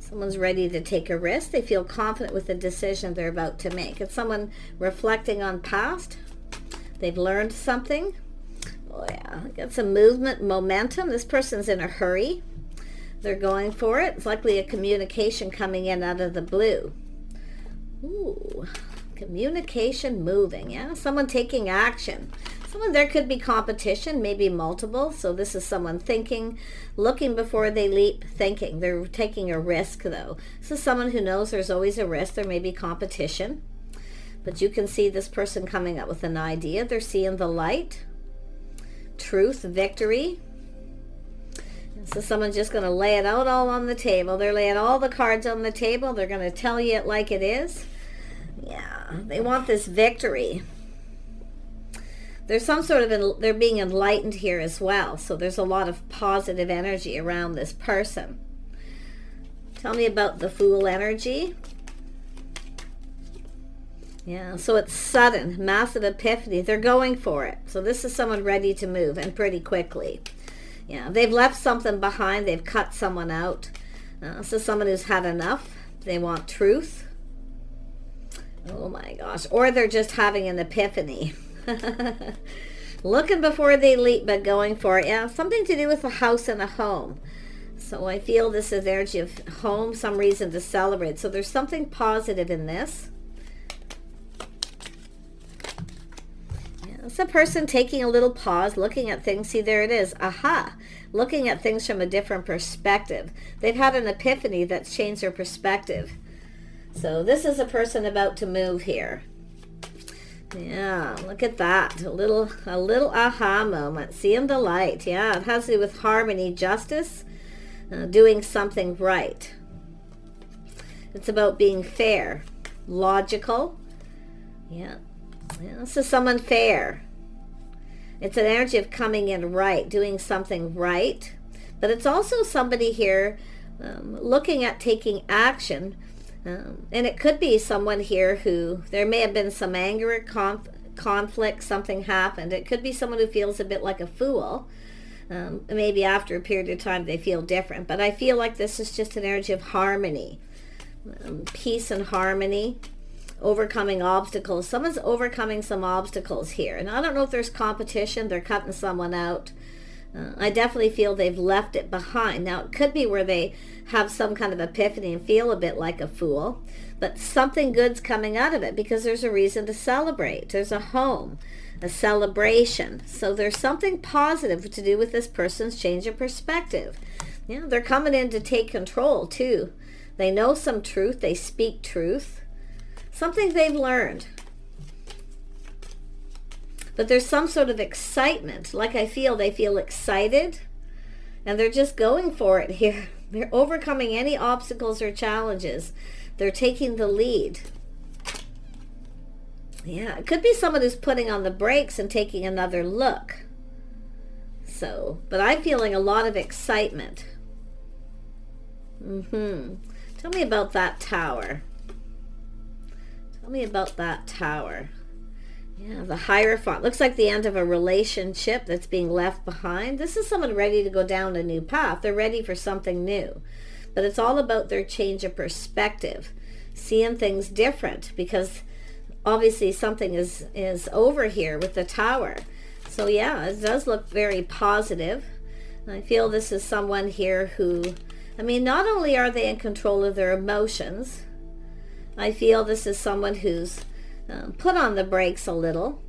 Someone's ready to take a risk. They feel confident with the decision they're about to make. It's someone reflecting on past. They've learned something. Oh yeah, got some movement, momentum. This person's in a hurry. They're going for it. It's likely a communication coming in out of the blue. Ooh, communication moving, yeah? Someone taking action. Someone, there could be competition, maybe multiple. So this is someone thinking, looking before they leap, thinking. They're taking a risk, though. This is someone who knows there's always a risk. There may be competition. But you can see this person coming up with an idea. They're seeing the light. Truth, victory. So someone's just going to lay it out all on the table. They're laying all the cards on the table. They're going to tell you it like it is. Yeah, they want this victory. There's some sort of, they're being enlightened here as well. So there's a lot of positive energy around this person. Tell me about the Fool energy. Yeah, so it's sudden, massive epiphany. They're going for it. So this is someone ready to move, and pretty quickly. Yeah, they've left something behind. They've cut someone out. This is someone who's had enough. They want truth. Oh my gosh. Or they're just having an epiphany. Looking before they leap, but going for it. Yeah, something to do with a house and a home. So I feel this is energy of home, some reason to celebrate. So there's something positive in this. It's a person taking a little pause, looking at things. See, there it is. Aha. Looking at things from a different perspective. They've had an epiphany that's changed their perspective. So this is a person about to move here. Yeah, look at that. A little aha moment. Seeing the light. Yeah, it has to do with harmony, justice, doing something right. It's about being fair, logical. Yeah. Yeah, this is someone fair. It's an energy of coming in right, doing something right. But it's also somebody here looking at taking action. And it could be someone here who, there may have been some anger, conflict, something happened. It could be someone who feels a bit like a fool. Maybe after a period of time they feel different. But I feel like this is just an energy of harmony. Peace and harmony. Overcoming obstacles. Someone's overcoming some obstacles here. And I don't know if there's competition. They're cutting someone out. I definitely feel they've left it behind. Now, it could be where they have some kind of epiphany and feel a bit like a fool. But something good's coming out of it because there's a reason to celebrate. There's a home, a celebration. So there's something positive to do with this person's change of perspective. Yeah, they're coming in to take control, too. They know some truth. They speak truth. Something they've learned. But there's some sort of excitement. Like they feel excited. And they're just going for it here. They're overcoming any obstacles or challenges. They're taking the lead. Yeah, it could be someone who's putting on the brakes and taking another look. So, but I'm feeling a lot of excitement. Tell me about that tower. Tell me about that tower. Yeah, the Hierophant. Looks like the end of a relationship that's being left behind. This is someone ready to go down a new path. They're ready for something new. But it's all about their change of perspective. Seeing things different. Because obviously something is over here with the tower. So yeah, it does look very positive. I feel this is someone here who, I mean, not only are they in control of their emotions, I feel this is someone who's put on the brakes a little.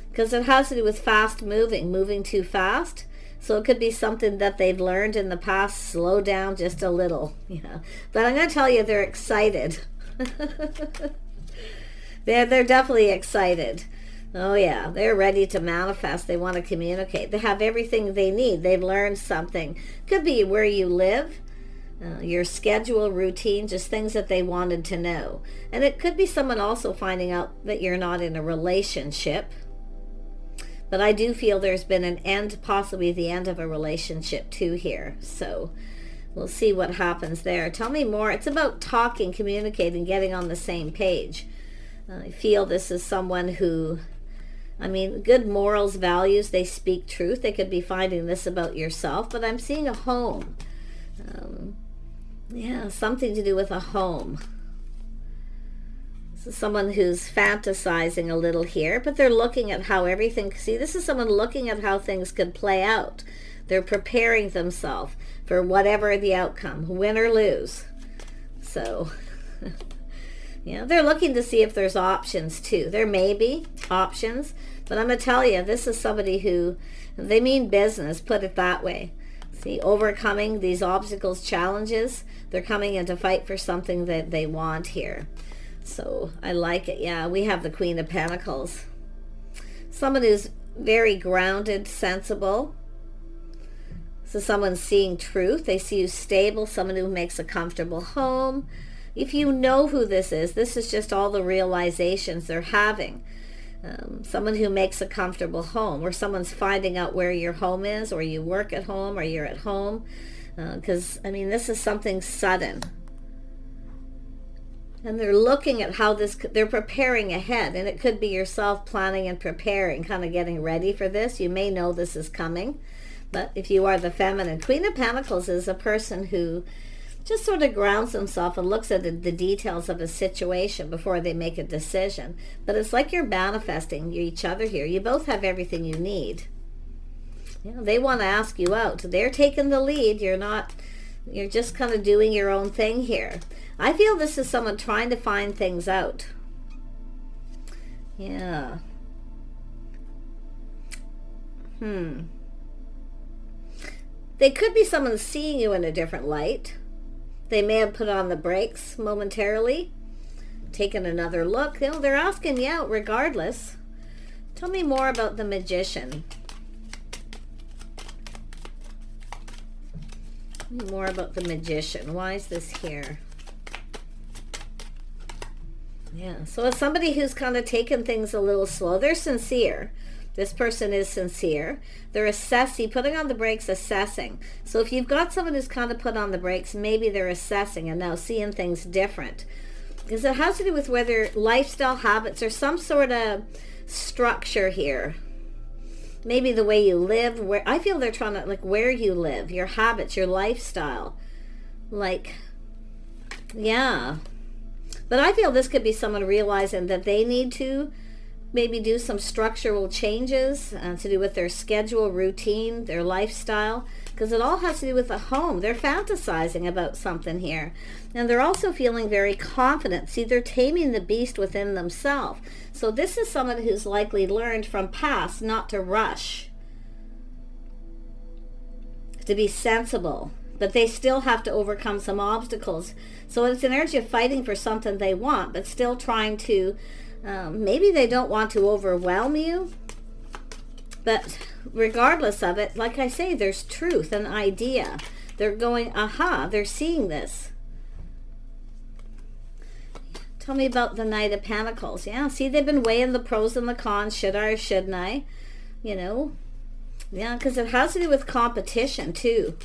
Because it has to do with fast moving too fast. So it could be something that they've learned in the past, slow down just a little. Yeah. But I'm going to tell you, they're excited. They're definitely excited. Oh yeah, they're ready to manifest. They want to communicate. They have everything they need. They've learned something. Could be where you live. Your schedule, routine, just things that they wanted to know. And it could be someone also finding out that you're not in a relationship. But I do feel there's been an end, possibly the end of a relationship too here. So we'll see what happens there. Tell me more. It's about talking, communicating, getting on the same page. I feel this is someone who, I mean, good morals, values, they speak truth. They could be finding this about yourself. But I'm seeing a home. Yeah, something to do with a home. This is someone who's fantasizing a little here, but they're looking at how everything, see, this is someone looking at how things could play out. They're preparing themselves for whatever the outcome, win or lose. So, yeah, they're looking to see if there's options too. There may be options, but I'm going to tell you, this is somebody who, they mean business, put it that way. See, overcoming these obstacles, challenges, they're coming in to fight for something that they want here. So I like it. Yeah, we have the Queen of Pentacles. Someone who's very grounded, sensible. So someone seeing truth. They see you stable, someone who makes a comfortable home. If you know who this is just all the realizations they're having. Someone who makes a comfortable home, or someone's finding out where your home is, or you work at home, or you're at home. Because, I mean, this is something sudden. And they're looking at how this, they're preparing ahead. And it could be yourself planning and preparing, kind of getting ready for this. You may know this is coming. But if you are the feminine, Queen of Pentacles is a person who just sort of grounds himself and looks at the details of a situation before they make a decision. But it's like you're manifesting each other here. You both have everything you need. You know, they want to ask you out. They're taking the lead. You're not, you're just kind of doing your own thing here. I feel this is someone trying to find things out. Yeah. They could be someone seeing you in a different light. They may have put on the brakes momentarily, taken another look. You know, they're asking you out regardless. Tell me more about the Magician. More about the Magician. Why is this here? Yeah, so it's somebody who's kind of taken things a little slow. They're sincere. This person is sincere. They're assessing, putting on the brakes, assessing. So if you've got someone who's kind of put on the brakes, maybe they're assessing and now seeing things different. Because it has to do with whether lifestyle habits or some sort of structure here. Maybe the way you live, where I feel they're trying to, like, where you live, your habits, your lifestyle. Like, yeah. But I feel this could be someone realizing that they need to maybe do some structural changes to do with their schedule, routine, their lifestyle, because it all has to do with the home. They're fantasizing about something here. And they're also feeling very confident. See, they're taming the beast within themselves. So this is someone who's likely learned from past not to rush, to be sensible, but they still have to overcome some obstacles. So it's an energy of fighting for something they want, but still trying to, maybe they don't want to overwhelm you, but regardless of it, like I say, there's truth, an idea. They're going, aha, they're seeing this. Tell me about the Knight of Pentacles. Yeah, see, they've been weighing the pros and the cons. Should I or shouldn't I? You know, yeah, because it has to do with competition too.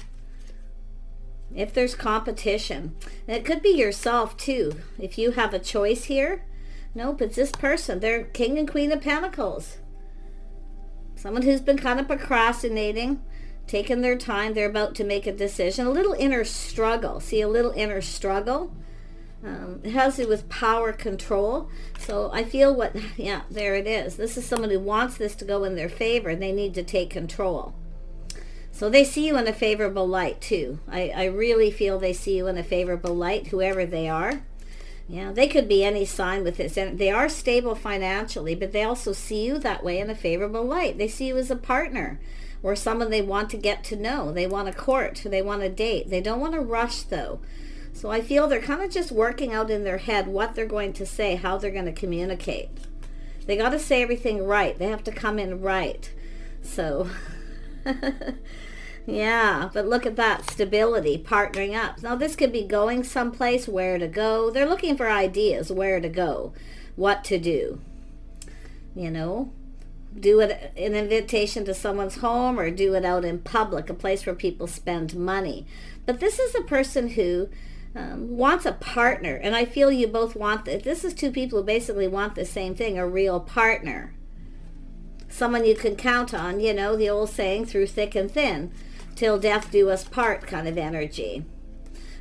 If there's competition, and it could be yourself too. If you have a choice here, nope, it's this person. They're King and Queen of Pentacles. Someone who's been kind of procrastinating, taking their time. They're about to make a decision. A little inner struggle. See, a little inner struggle. It has to do with power control. So I feel what, yeah, there it is. This is someone who wants this to go in their favor, and they need to take control. So they see you in a favorable light too. I really feel they see you in a favorable light, whoever they are. Yeah, they could be any sign with this. And they are stable financially, but they also see you that way in a favorable light. They see you as a partner or someone they want to get to know. They want to court. They want to date. They don't want to rush though. So I feel they're kind of just working out in their head what they're going to say, how they're going to communicate. They got to say everything right. They have to come in right. So, yeah, but look at that, stability, partnering up. Now this could be going someplace, where to go. They're looking for ideas, where to go, what to do. You know, do it an invitation to someone's home or do it out in public, a place where people spend money. But this is a person who wants a partner, and I feel you both want this. This is two people who basically want the same thing, a real partner. Someone you can count on, you know, the old saying, through thick and thin, till death do us part kind of energy.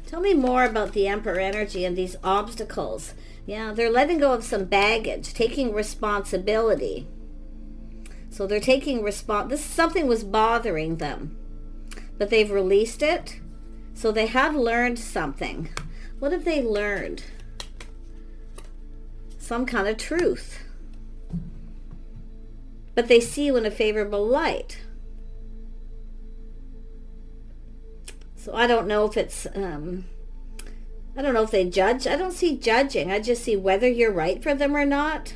Tell me more about the Emperor energy and these obstacles. Yeah, they're letting go of some baggage, taking responsibility. So they're taking something was bothering them, but they've released it. So they have learned something. What have they learned? Some kind of truth. But they see you in a favorable light. So I don't know if it's, I don't know if they judge. I don't see judging. I just see whether you're right for them or not.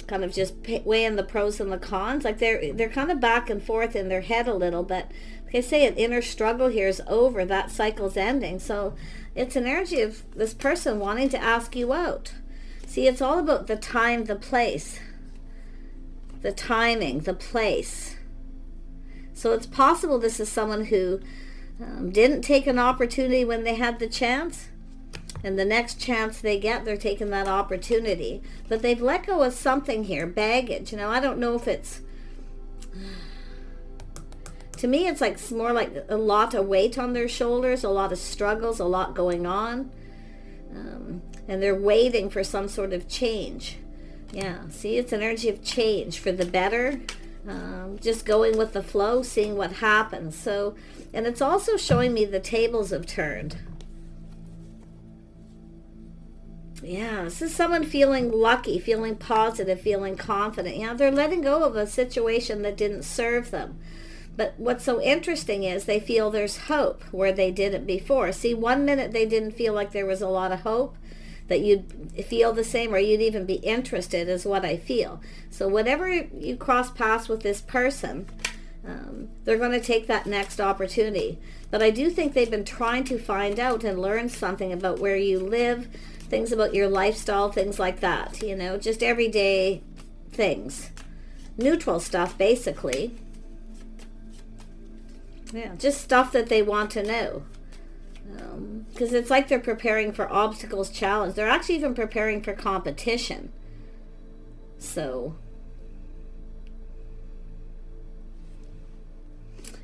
Kind of just weighing the pros and the cons. Like they're kind of back and forth in their head a little, but like I say, an inner struggle here is over. That cycle's ending. So it's an energy of this person wanting to ask you out. See, it's all about the time, the place, the timing, the place. So it's possible this is someone who didn't take an opportunity when they had the chance, and the next chance they get, they're taking that opportunity. But they've let go of something here, baggage. You know, I don't know if it's, to me, it's like more like a lot of weight on their shoulders, a lot of struggles, a lot going on. And they're waiting for some sort of change. Yeah, see, it's an energy of change for the better. Just going with the flow, seeing what happens. So, and it's also showing me the tables have turned. Yeah, this is someone feeling lucky, feeling positive, feeling confident. Yeah, they're letting go of a situation that didn't serve them. But what's so interesting is they feel there's hope where they didn't before. See, 1 minute they didn't feel like there was a lot of hope, that you'd feel the same, or you'd even be interested, is what I feel. So whenever you cross paths with this person, they're going to take that next opportunity. But I do think they've been trying to find out and learn something about where you live, things about your lifestyle, things like that, you know, just everyday things, neutral stuff basically. Yeah, just stuff that they want to know. Because it's like they're preparing for obstacles, challenge. They're actually even preparing for competition. So,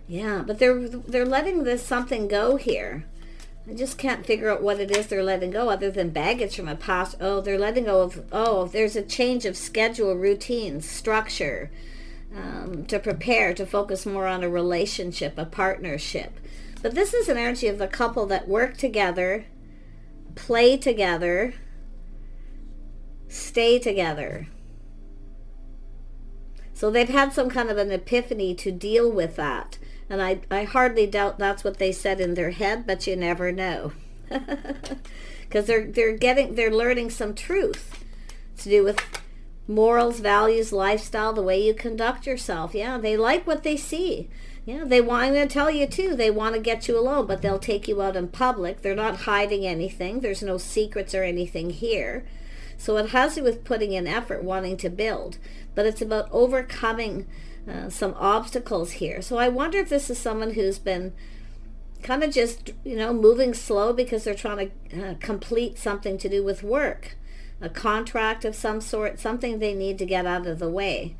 yeah, but they're letting this something go here. I just can't figure out what it is they're letting go other than baggage from a past. Oh, they're letting go of, there's a change of schedule, routines, structure, to prepare, to focus more on a relationship, a partnership. But this is an energy of the couple that work together, play together, stay together. So they've had some kind of an epiphany to deal with that. And I hardly doubt that's what they said in their head, but you never know. Because they're learning some truth to do with morals, values, lifestyle, the way you conduct yourself. Yeah, they like what they see. Yeah, I'm going to tell you too, they want to get you alone, but they'll take you out in public. They're not hiding anything. There's no secrets or anything here. So it has to do with putting in effort, wanting to build. But it's about overcoming some obstacles here. So I wonder if this is someone who's been kind of just, moving slow because they're trying to complete something to do with work, a contract of some sort, something they need to get out of the way.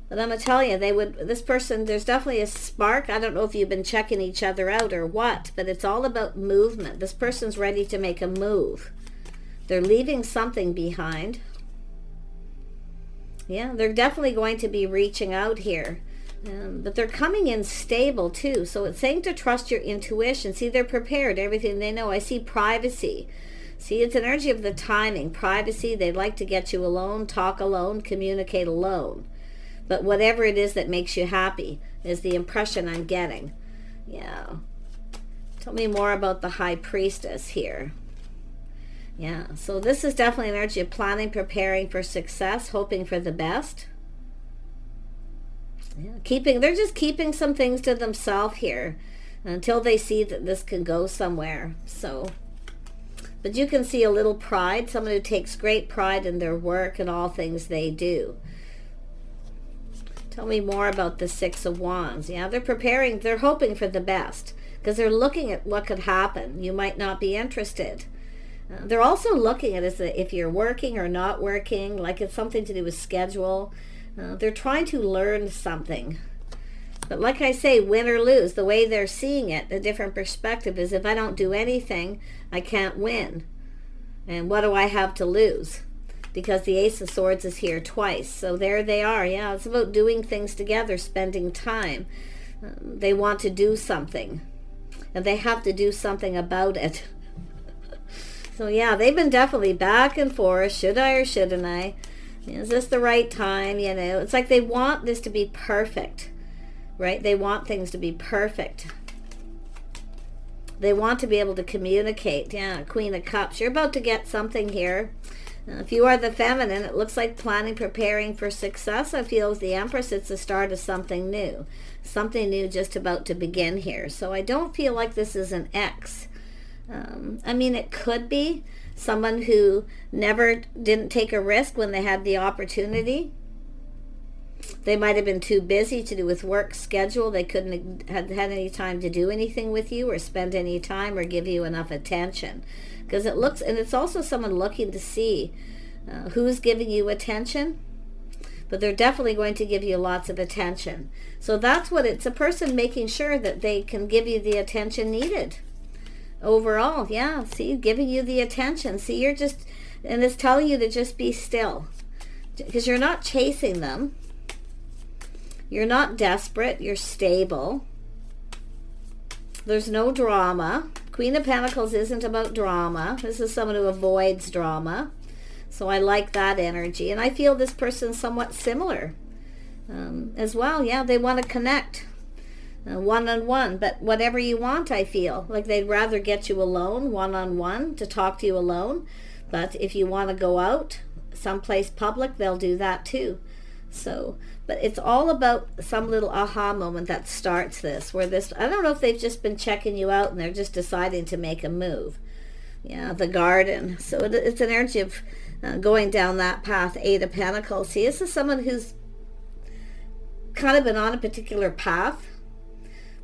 But I'm going to tell you, this person, there's definitely a spark. I don't know if you've been checking each other out or what, but it's all about movement. This person's ready to make a move. They're leaving something behind. Yeah, they're definitely going to be reaching out here. But they're coming in stable too. So it's saying to trust your intuition. See, they're prepared, everything they know. I see privacy. See, it's an energy of the timing, privacy. They'd like to get you alone, talk alone, communicate alone. But whatever it is that makes you happy is the impression I'm getting. Yeah. Tell me more about the High Priestess here. Yeah, so this is definitely an energy of planning, preparing for success, hoping for the best. Yeah, they're just keeping some things to themselves here until they see that this can go somewhere. So, but you can see a little pride, someone who takes great pride in their work and all things they do. Tell me more about the Six of Wands. Yeah, they're preparing, they're hoping for the best because they're looking at what could happen. You might not be interested. They're also looking at if you're working or not working, like it's something to do with schedule. They're trying to learn something. But like I say, win or lose, the way they're seeing it, a different perspective is, if I don't do anything, I can't win. And what do I have to lose? Because the Ace of Swords is here twice. So there they are. Yeah, it's about doing things together, spending time. They want to do something. And they have to do something about it. So yeah, they've been definitely back and forth. Should I or shouldn't I? Is this the right time? You know, it's like they want this to be perfect, right? They want things to be perfect. They want to be able to communicate. Yeah, Queen of Cups. You're about to get something here. If you are the feminine, it looks like planning, preparing for success. I feel with the Empress, it's the start of something new. Something new just about to begin here. So I don't feel like this is an ex. I mean, it could be someone who didn't take a risk when they had the opportunity. They might have been too busy to do with work schedule. They couldn't have had any time to do anything with you or spend any time or give you enough attention. Because it looks, and it's also someone looking to see who's giving you attention. But they're definitely going to give you lots of attention. So that's what it's a person making sure that they can give you the attention needed. Overall, yeah, see, giving you the attention. See, you're just, and it's telling you to just be still. Because you're not chasing them. You're not desperate. You're stable. There's no drama. Queen of Pentacles isn't about drama. This is someone who avoids drama. So I like that energy. And I feel this person's somewhat similar as well. Yeah, they want to connect. One-on-one, but whatever you want, I feel like they'd rather get you alone, one-on-one, to talk to you alone. But if you want to go out someplace public, they'll do that too. So, but it's all about some little aha moment that starts this, where this, I don't know if they've just been checking you out and they're just deciding to make a move. Yeah, the Garden. So it's an energy of going down that path. Eight of Pentacles. See, this is someone who's kind of been on a particular path,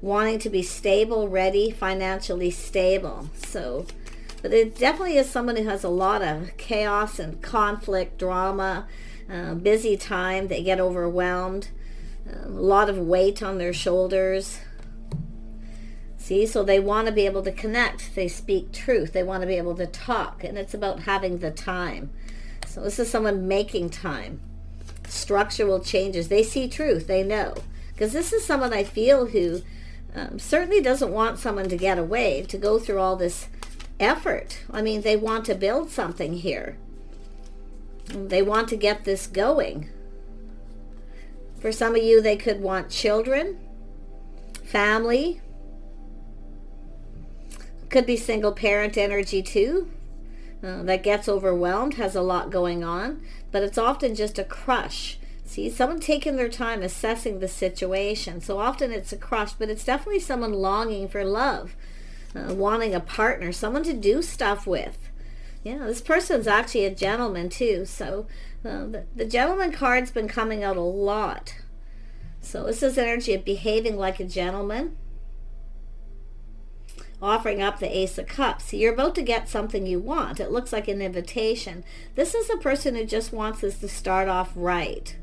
wanting to be stable, ready, financially stable. So, but it definitely is someone who has a lot of chaos and conflict, drama, busy time. They get overwhelmed, a lot of weight on their shoulders. See, so they want to be able to connect. They speak truth. They want to be able to talk, and it's about having the time. So this is someone making time. Structural changes. They see truth. They know. Because this is someone I feel who certainly doesn't want someone to get away, to go through all this effort. I mean, they want to build something here. They want to get this going. For some of you, they could want children, family. Could be single parent energy too. That gets overwhelmed, has a lot going on. But it's often just a crush. See, someone taking their time assessing the situation. So often it's a crush, but it's definitely someone longing for love, wanting a partner, someone to do stuff with. Yeah, this person's actually a gentleman too. So the gentleman card's been coming out a lot. So this is energy of behaving like a gentleman, offering up the Ace of Cups. So you're about to get something you want. It looks like an invitation. This is a person who just wants this to start off right.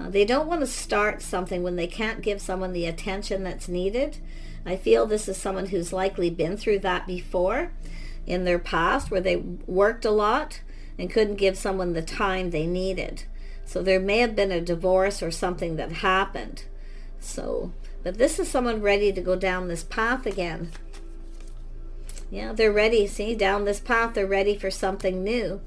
They don't want to start something when they can't give someone the attention that's needed. I feel this is someone who's likely been through that before in their past, where they worked a lot and couldn't give someone the time they needed. So there may have been a divorce or something that happened. So, but this is someone ready to go down this path again. Yeah, they're ready. See, down this path, they're ready for something new.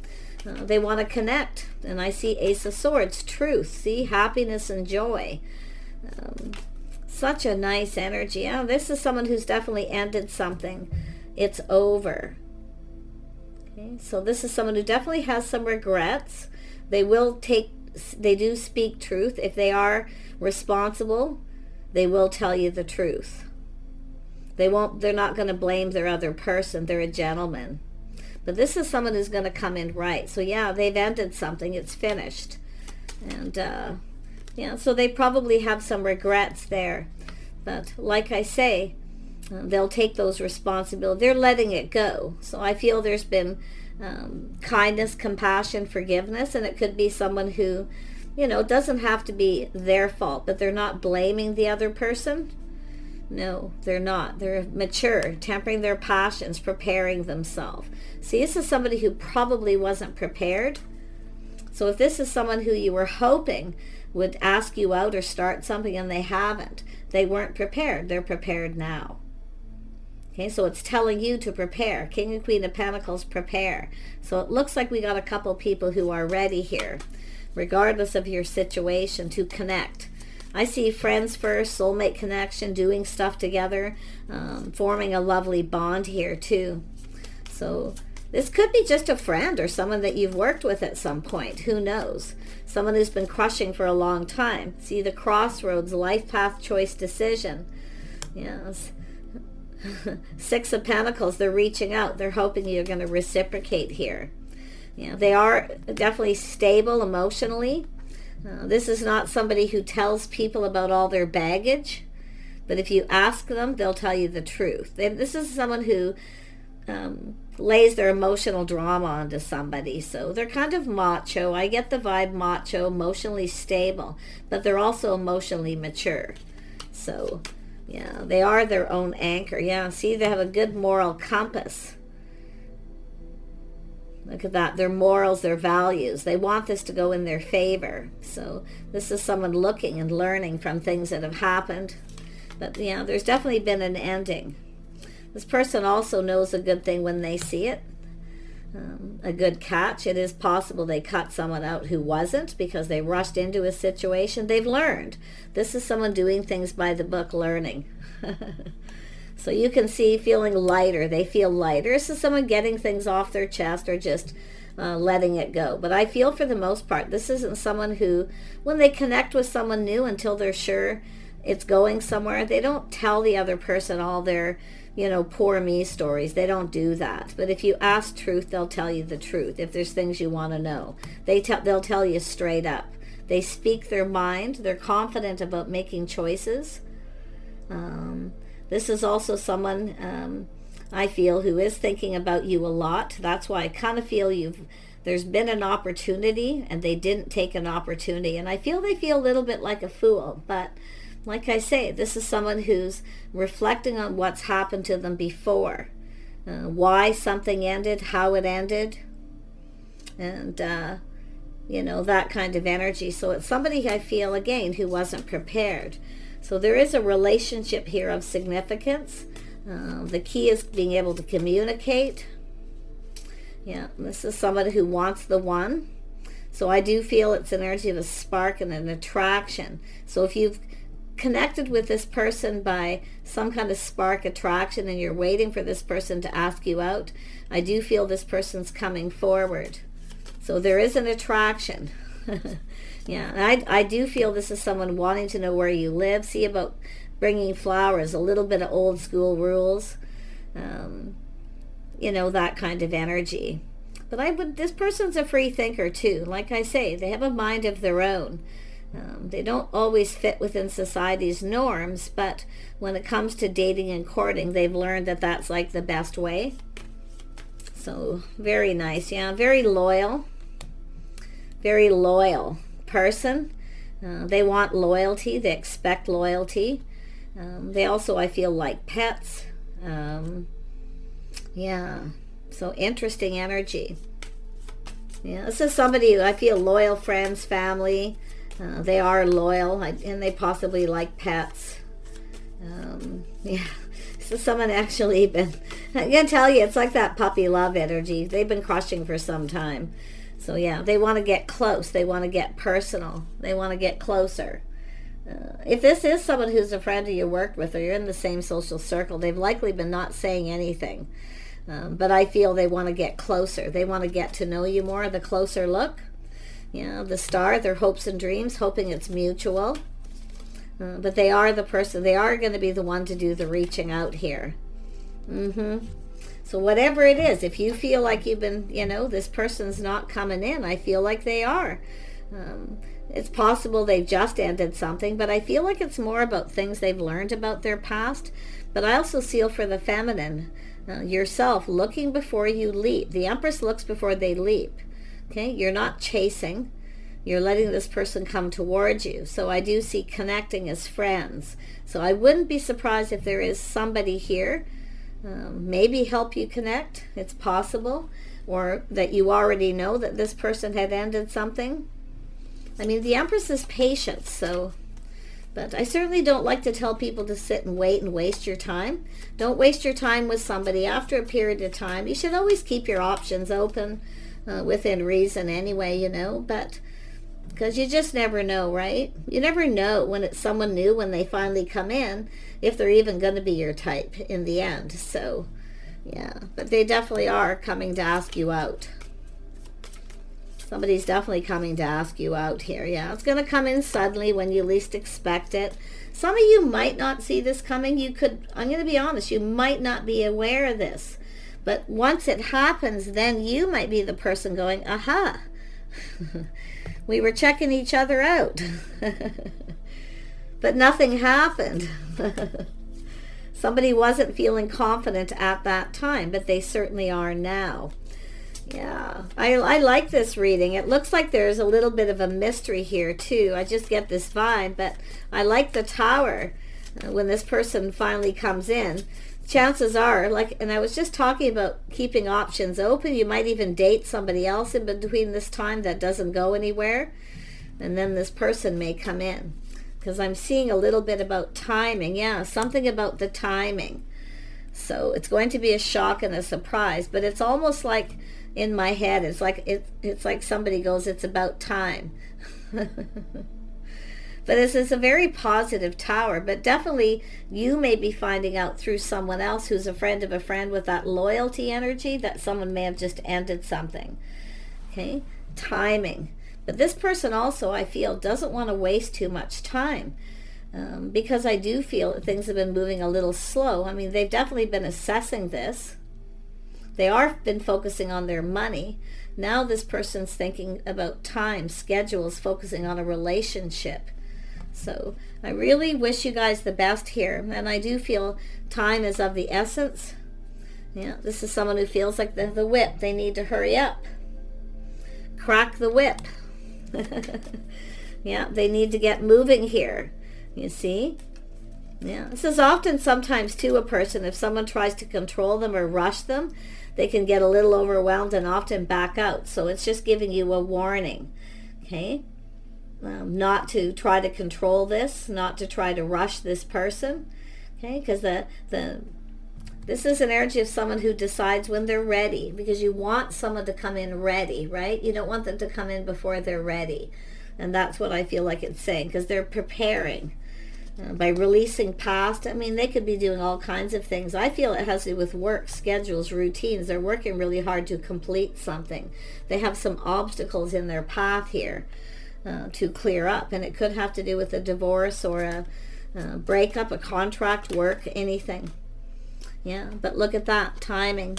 They want to connect. And I see Ace of Swords, truth. See, happiness and joy. Such a nice energy. Yeah, this is someone who's definitely ended something. It's over. Okay, so this is someone who definitely has some regrets. They do speak truth. If they are responsible, they will tell you the truth. They're not going to blame their other person. They're a gentleman. But this is someone who's going to come in right. So yeah, they've ended something. It's finished. And yeah, so they probably have some regrets there. But like I say, they'll take those responsibilities. They're letting it go. So I feel there's been kindness, compassion, forgiveness. And it could be someone who, it doesn't have to be their fault, but they're not blaming the other person. No, they're not. They're mature, tempering their passions, preparing themselves. See, this is somebody who probably wasn't prepared. So if this is someone who you were hoping would ask you out or start something and they haven't, they weren't prepared. They're prepared now. Okay, so it's telling you to prepare. King and Queen of Pentacles, prepare. So it looks like we got a couple people who are ready here, regardless of your situation, to connect. I see friends first, soulmate connection, doing stuff together, forming a lovely bond here too. So this could be just a friend or someone that you've worked with at some point. Who knows? Someone who's been crushing for a long time. See the crossroads, life path, choice, decision. Yes. Six of Pentacles, they're reaching out. They're hoping you're going to reciprocate here. They are definitely stable emotionally. This is not somebody who tells people about all their baggage, but if you ask them, they'll tell you the truth. This is someone who lays their emotional drama onto somebody. So they're kind of macho. I get the vibe macho, emotionally stable, but they're also emotionally mature. So, yeah, they are their own anchor. Yeah, see, they have a good moral compass. Look at that, their morals, their values. They want this to go in their favor. So this is someone looking and learning from things that have happened. But yeah, there's definitely been an ending. This person also knows a good thing when they see it. A good catch. It is possible they cut someone out who wasn't because they rushed into a situation. They've learned. This is someone doing things by the book, learning. So you can see feeling lighter. They feel lighter. This is someone getting things off their chest or just letting it go. But I feel for the most part, this isn't someone who, when they connect with someone new until they're sure it's going somewhere, they don't tell the other person all their, poor me stories. They don't do that. But if you ask truth, they'll tell you the truth. If there's things you want to know, they'll tell you straight up. They speak their mind. They're confident about making choices. This is also someone, I feel, who is thinking about you a lot. That's why I kind of feel there's been an opportunity and they didn't take an opportunity. And I feel they feel a little bit like a fool. But like I say, this is someone who's reflecting on what's happened to them before. Why something ended, how it ended. And, that kind of energy. So it's somebody I feel, again, who wasn't prepared. So there is a relationship here of significance. The key is being able to communicate. Yeah, this is somebody who wants the one. So I do feel it's an energy of a spark and an attraction. So if you've connected with this person by some kind of spark attraction and you're waiting for this person to ask you out, I do feel this person's coming forward. So there is an attraction. Yeah, I do feel this is someone wanting to know where you live. See about bringing flowers, a little bit of old school rules, that kind of energy. But this person's a free thinker too. Like I say, they have a mind of their own. They don't always fit within society's norms, but when it comes to dating and courting, they've learned that that's like the best way. So very nice, yeah, very loyal person. They want loyalty. They expect loyalty. They also, I feel, like pets. Yeah, so interesting energy. Yeah, this is somebody who I feel loyal friends, family. They are loyal, and they possibly like pets. Yeah, so someone actually been, I can tell you, it's like that puppy love energy. They've been crushing for some time. So yeah, they want to get close. They want to get personal. They want to get closer. If this is someone who's a friend who you worked with or you're in the same social circle, they've likely been not saying anything. But I feel they want to get closer. They want to get to know you more. The closer look. The star, their hopes and dreams, hoping it's mutual. But they are the person. They are going to be the one to do the reaching out here. So whatever it is, if you feel like you've been, this person's not coming in, I feel like they are. It's possible they've just ended something, but I feel like it's more about things they've learned about their past. But I also feel for the feminine, yourself, looking before you leap. The Empress looks before they leap. Okay, you're not chasing. You're letting this person come towards you. So I do see connecting as friends. So I wouldn't be surprised if there is somebody here, maybe help you connect. It's possible. Or that you already know that this person had ended something. I mean, the Empress is patient, so... But I certainly don't like to tell people to sit and wait and waste your time. Don't waste your time with somebody after a period of time. You should always keep your options open within reason anyway, you know. But because you just never know, right? You never know when it's someone new, when they finally come in, if they're even going to be your type in the end. So, yeah. But they definitely are coming to ask you out. Somebody's definitely coming to ask you out here. Yeah, it's going to come in suddenly when you least expect it. Some of you might not see this coming. You could, I'm going to be honest, you might not be aware of this. But once it happens, then you might be the person going, aha, we were checking each other out. But nothing happened. Somebody wasn't feeling confident at that time, but they certainly are now. Yeah, I like this reading. It looks like there's a little bit of a mystery here too. I just get this vibe, but I like the Tower. When this person finally comes in, chances are, like, and I was just talking about keeping options open. You might even date somebody else in between this time that doesn't go anywhere. And then this person may come in. Because I'm seeing a little bit about timing. Yeah, something about the timing. So it's going to be a shock and a surprise. But it's almost like... in my head, it's like somebody goes, it's about time. But this is a very positive Tower, but definitely you may be finding out through someone else who's a friend of a friend with that loyalty energy that someone may have just ended something. Okay, timing. But this person also, I feel, doesn't want to waste too much time. Because I do feel that things have been moving a little slow. I mean, they've definitely been assessing this. They are been focusing on their money. Now this person's thinking about time, schedules, focusing on a relationship. So I really wish you guys the best here. And I do feel time is of the essence. Yeah, this is someone who feels like the whip. They need to hurry up. Crack the whip. Yeah, they need to get moving here. You see? Yeah, this is often sometimes too a person, if someone tries to control them or rush them, they can get a little overwhelmed and often back out. So it's just giving you a warning, okay? Not to try to control this, not to try to rush this person, okay? Because this is an energy of someone who decides when they're ready, because you want someone to come in ready, right? You don't want them to come in before they're ready. And that's what I feel like it's saying, because they're preparing. By releasing past, I mean, they could be doing all kinds of things. I feel it has to do with work, schedules, routines. They're working really hard to complete something. They have some obstacles in their path here to clear up. And it could have to do with a divorce or a breakup, a contract, work, anything. Yeah, but look at that, timing.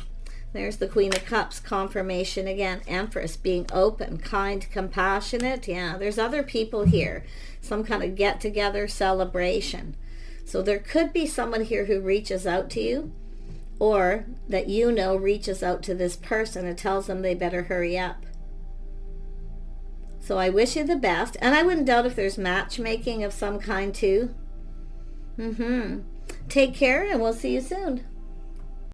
There's the Queen of Cups, confirmation again. Empress, being open, kind, compassionate. Yeah, there's other people here. Some kind of get-together celebration. So there could be someone here who reaches out to you, or that you know reaches out to this person and tells them they better hurry up. So I wish you the best. And I wouldn't doubt if there's matchmaking of some kind too. Take care, and we'll see you soon.